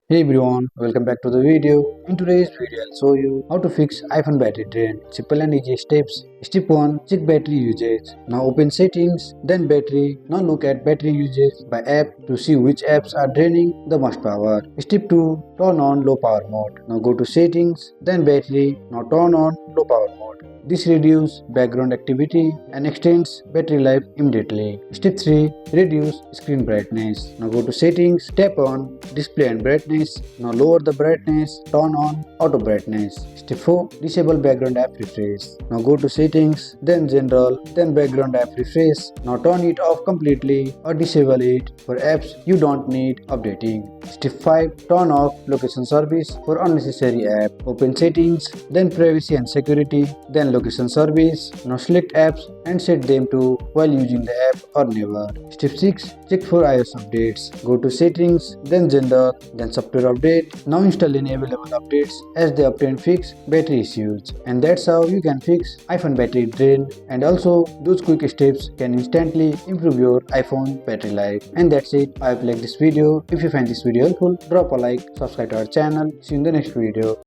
Hey everyone, welcome back to the video. In today's video, I'll show you how to fix iPhone battery drain. Simple and easy steps. Step 1. Check battery usage. Now open settings, then battery. Now look at battery usage by app to see which apps are draining the most power. Step 2. Turn on low power mode. Now go to settings, then battery. Now turn on low power mode. This reduces background activity and extends battery life immediately. Step 3. Reduce screen brightness. Now go to settings, tap on display and brightness. Now lower the brightness, turn on auto brightness. Step 4. Disable background app refresh. Now go to settings, then general, then background app refresh. Now turn it off completely or disable it for apps you don't need updating. Step 5. Turn off location service for unnecessary app. Open settings, then privacy and security, then location service. Now select apps and set them to while using the app or never. Step 6. Check for iOS updates. Go to settings, then general, then software update. Now install any available updates as they obtain fix battery issues. And that's how you can fix iPhone battery drain, and also those quick steps can instantly improve your iPhone battery life. And that's it. I hope you like this video. If you find this video helpful, drop a like, subscribe to our channel. See you in the next video.